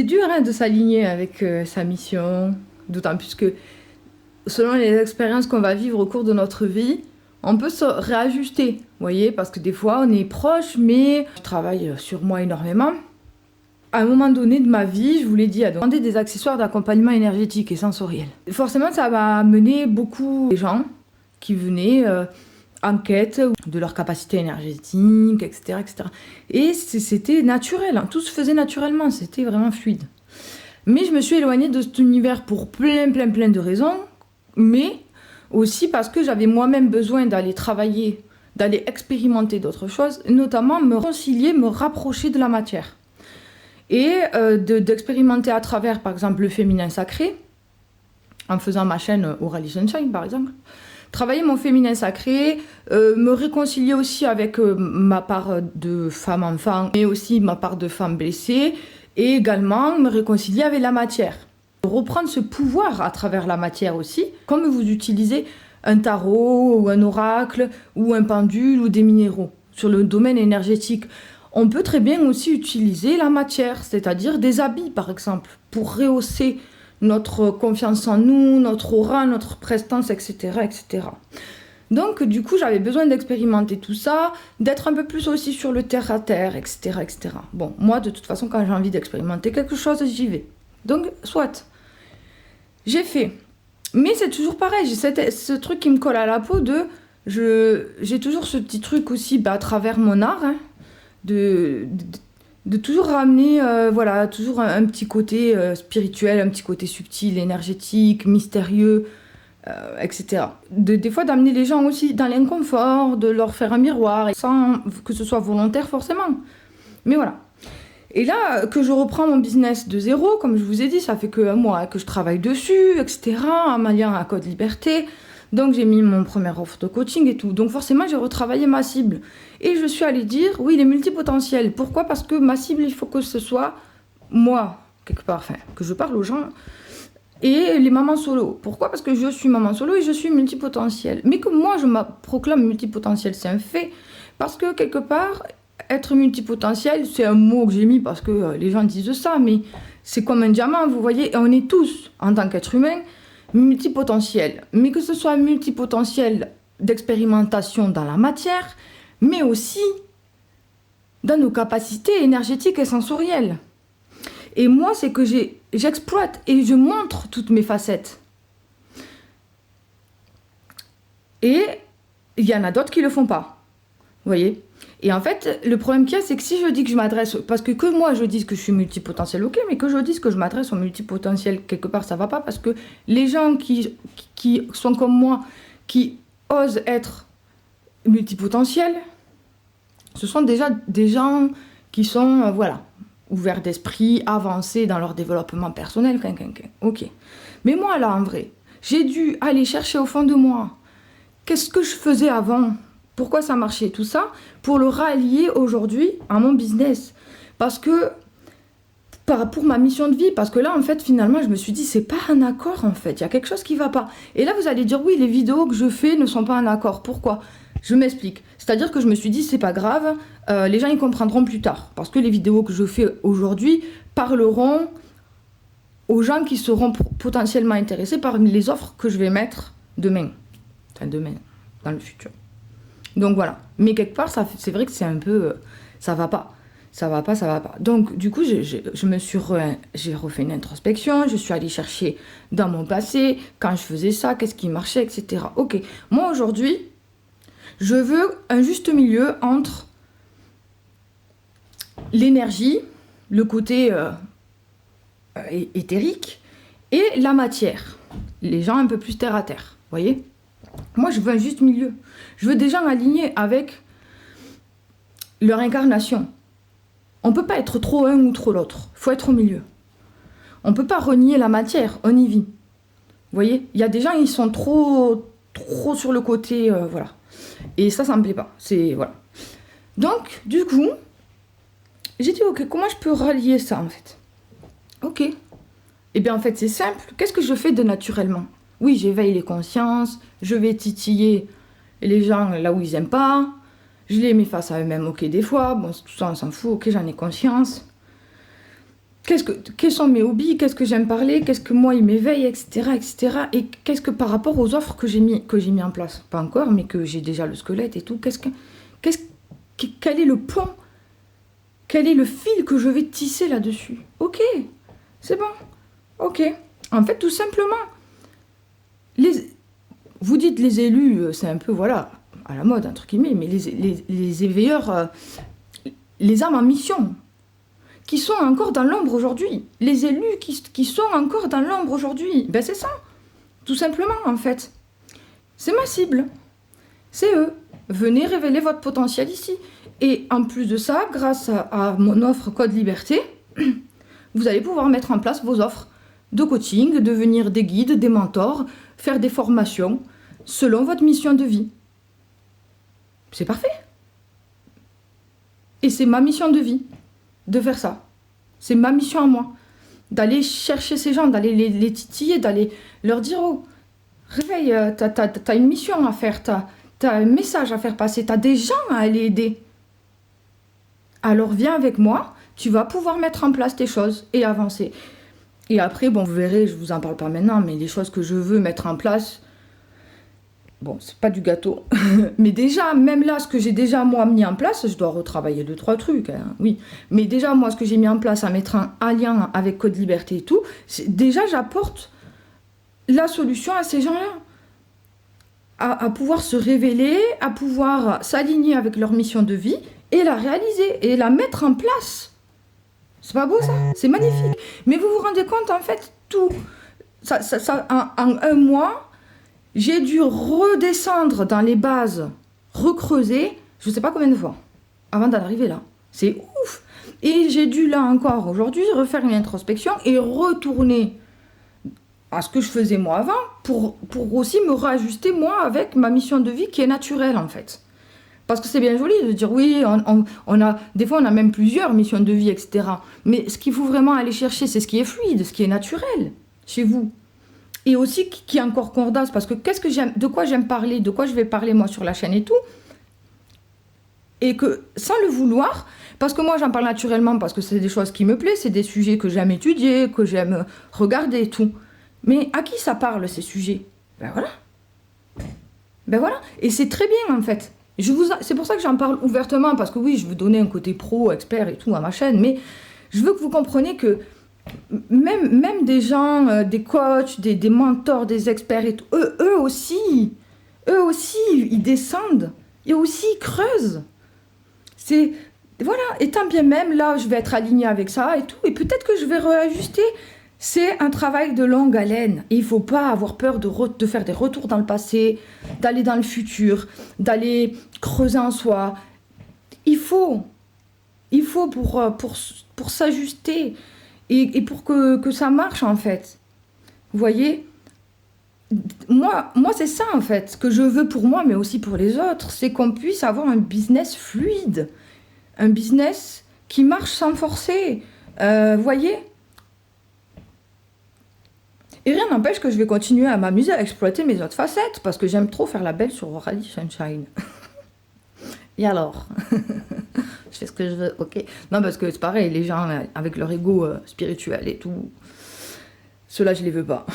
C'est dur hein, de s'aligner avec sa mission, d'autant plus que selon les expériences qu'on va vivre au cours de notre vie, on peut se réajuster, vous voyez, parce que des fois on est proche, mais je travaille sur moi énormément. À un moment donné de ma vie, je vous l'ai dit, à demander des accessoires d'accompagnement énergétique et sensoriel. Forcément, ça m'a amené beaucoup de gens qui venaient en quête de leur capacité énergétique, etc. etc. Et c'était naturel, hein. Tout se faisait naturellement, c'était vraiment fluide. Mais je me suis éloignée de cet univers pour plein de raisons, mais aussi parce que j'avais moi-même besoin d'aller travailler, d'aller expérimenter d'autres choses, notamment me réconcilier, me rapprocher de la matière. Et d'expérimenter à travers, par exemple, le féminin sacré, en faisant ma chaîne Aurélie Sunshine, par exemple. Travailler mon féminin sacré, me réconcilier aussi avec ma part de femme enfant, mais aussi ma part de femme blessée, et également me réconcilier avec la matière. Reprendre ce pouvoir à travers la matière aussi, comme vous utilisez un tarot, ou un oracle, ou un pendule, ou des minéraux, sur le domaine énergétique. On peut très bien aussi utiliser la matière, c'est-à-dire des habits par exemple, pour rehausser notre confiance en nous, notre aura, notre prestance, etc. etc. Donc du coup j'avais besoin d'expérimenter tout ça, d'être un peu plus aussi sur le terre-à-terre, etc., etc. Bon, moi de toute façon quand j'ai envie d'expérimenter quelque chose, j'y vais. Donc soit, j'ai fait. Mais c'est toujours pareil, j'ai ce truc qui me colle à la peau j'ai toujours ce petit truc aussi à travers mon art, hein, de toujours ramener voilà, toujours un petit côté spirituel, un petit côté subtil, énergétique, mystérieux, etc. Des fois d'amener les gens aussi dans l'inconfort, de leur faire un miroir, sans que ce soit volontaire forcément. Mais voilà. Et là, que je reprends mon business de zéro, comme je vous ai dit, ça fait que un mois que je travaille dessus, etc., en m'alliant à Code Liberté. Donc j'ai mis mon premier offre de coaching et tout. Donc forcément, j'ai retravaillé ma cible. Et je suis allée dire, oui, il est multipotentiel. Pourquoi ? Parce que ma cible, il faut que ce soit moi, quelque part, enfin, que je parle aux gens. Et les mamans solo. Pourquoi ? Parce que je suis maman solo et je suis multipotentielle. Mais que moi, je me proclame multipotentielle, c'est un fait. Parce que quelque part, être multipotentiel, c'est un mot que j'ai mis parce que les gens disent ça, mais c'est comme un diamant, vous voyez. Et on est tous, en tant qu'être humain, multipotentiel. Mais que ce soit multipotentiel d'expérimentation dans la matière, mais aussi dans nos capacités énergétiques et sensorielles. Et moi, c'est que j'exploite et je montre toutes mes facettes. Et il y en a d'autres qui ne le font pas. Vous voyez ? Et en fait, le problème qu'il y a, c'est que si je dis que je m'adresse... Parce que moi, je dis que je suis multipotentiel, ok, mais que je dise que je m'adresse aux multipotentiels, quelque part, ça ne va pas, parce que les gens qui sont comme moi, qui osent être multipotentiels, ce sont déjà des gens qui sont, voilà, ouverts d'esprit, avancés dans leur développement personnel, ok. Mais moi, là, en vrai, j'ai dû aller chercher au fond de moi. Qu'est-ce que je faisais avant ? Pourquoi ça marchait, tout ça, pour le rallier aujourd'hui à mon business. Parce que, pour ma mission de vie, parce que là, en fait, finalement, je me suis dit, c'est pas un accord, en fait, il y a quelque chose qui va pas. Et là, vous allez dire, oui, les vidéos que je fais ne sont pas un accord. Pourquoi ? Je m'explique. C'est-à-dire que je me suis dit, c'est pas grave, les gens, ils comprendront plus tard. Parce que les vidéos que je fais aujourd'hui parleront aux gens qui seront potentiellement intéressés par les offres que je vais mettre demain. Enfin, demain, dans le futur. Donc voilà. Mais quelque part, c'est vrai que c'est un peu... ça va pas. Ça va pas. Donc du coup, j'ai refait une introspection, je suis allée chercher dans mon passé, quand je faisais ça, qu'est-ce qui marchait, etc. Ok. Moi, aujourd'hui, je veux un juste milieu entre l'énergie, le côté éthérique, et la matière. Les gens un peu plus terre à terre. Vous voyez ? Moi, je veux un juste milieu. Je veux des gens alignés avec leur incarnation. On ne peut pas être trop un ou trop l'autre. Il faut être au milieu. On ne peut pas renier la matière, on y vit. Vous voyez ? Il y a des gens, ils sont trop sur le côté, voilà. Et ça me plaît pas. Voilà. Donc, du coup, j'ai dit, ok, comment je peux rallier ça, en fait ? Ok. Eh bien, en fait, c'est simple. Qu'est-ce que je fais de naturellement ? Oui, j'éveille les consciences, je vais titiller les gens là où ils n'aiment pas, je les mets face à eux-mêmes, ok, des fois, bon, tout ça, on s'en fout, ok, j'en ai conscience. quels sont mes hobbies, qu'est-ce que j'aime parler, qu'est-ce que moi il m'éveille, etc., etc. Et qu'est-ce que par rapport aux offres que j'ai mis en place, pas encore, mais que j'ai déjà le squelette et tout, quel est le pont, quel est le fil que je vais tisser là-dessus? Ok, c'est bon, ok. En fait, tout simplement, vous dites les élus, c'est un peu, voilà, à la mode, entre guillemets, mais les éveilleurs, les âmes en mission, qui sont encore dans l'ombre aujourd'hui. Les élus qui sont encore dans l'ombre aujourd'hui. Ben c'est ça, tout simplement, en fait. C'est ma cible. C'est eux. Venez révéler votre potentiel ici. Et en plus de ça, grâce à mon offre Code Liberté, vous allez pouvoir mettre en place vos offres de coaching, devenir des guides, des mentors, faire des formations, selon votre mission de vie. C'est parfait. Et c'est ma mission de vie, de faire ça. C'est ma mission à moi. D'aller chercher ces gens, d'aller les titiller, d'aller leur dire, oh, réveille, t'as une mission à faire, t'as un message à faire passer, t'as des gens à aller aider. Alors viens avec moi, tu vas pouvoir mettre en place tes choses et avancer. Et après, bon, vous verrez, je vous en parle pas maintenant, mais les choses que je veux mettre en place, bon, c'est pas du gâteau. Mais déjà, même là, ce que j'ai déjà, moi, mis en place, je dois retravailler 2-3 trucs, hein, oui. Mais déjà, moi, ce que j'ai mis en place à mettre un lien avec Code Liberté et tout, déjà, j'apporte la solution à ces gens-là. À pouvoir se révéler, à pouvoir s'aligner avec leur mission de vie et la réaliser et la mettre en place. C'est pas beau, ça? C'est magnifique. Mais vous vous rendez compte, en fait, tout... en un mois... J'ai dû redescendre dans les bases, recreuser, je ne sais pas combien de fois, avant d'en arriver là. C'est ouf! Et j'ai dû là encore aujourd'hui refaire une introspection et retourner à ce que je faisais moi avant pour aussi me réajuster moi avec ma mission de vie qui est naturelle en fait. Parce que c'est bien joli de dire oui, des fois on a même plusieurs missions de vie, etc. Mais ce qu'il faut vraiment aller chercher, c'est ce qui est fluide, ce qui est naturel chez vous. Et aussi qui est encore concordace, parce que qu'est-ce que j'aime, de quoi j'aime parler, de quoi je vais parler moi sur la chaîne et tout, et que sans le vouloir, parce que moi j'en parle naturellement, parce que c'est des choses qui me plaisent, c'est des sujets que j'aime étudier, que j'aime regarder et tout. Mais à qui ça parle ces sujets? Ben voilà. Ben voilà. Et c'est très bien en fait. C'est pour ça que j'en parle ouvertement, parce que oui, je veux donner un côté pro, expert et tout à ma chaîne, mais je veux que vous compreniez que même des gens, des coachs, des mentors, des experts, et tout, eux aussi, ils descendent, et aussi ils creusent. Voilà, et tant bien même, là, je vais être alignée avec ça et tout, et peut-être que je vais réajuster. C'est un travail de longue haleine, et il ne faut pas avoir peur de faire des retours dans le passé, d'aller dans le futur, d'aller creuser en soi. Il faut pour s'ajuster, et pour que ça marche en fait. Vous voyez, moi c'est ça en fait, ce que je veux pour moi mais aussi pour les autres, c'est qu'on puisse avoir un business fluide, un business qui marche sans forcer, vous voyez. Et rien n'empêche que je vais continuer à m'amuser à exploiter mes autres facettes, parce que j'aime trop faire la belle sur Rally Sunshine. Et alors je fais ce que je veux, ok. Non, parce que c'est pareil, les gens avec leur ego spirituel et tout, ceux-là, je les veux pas.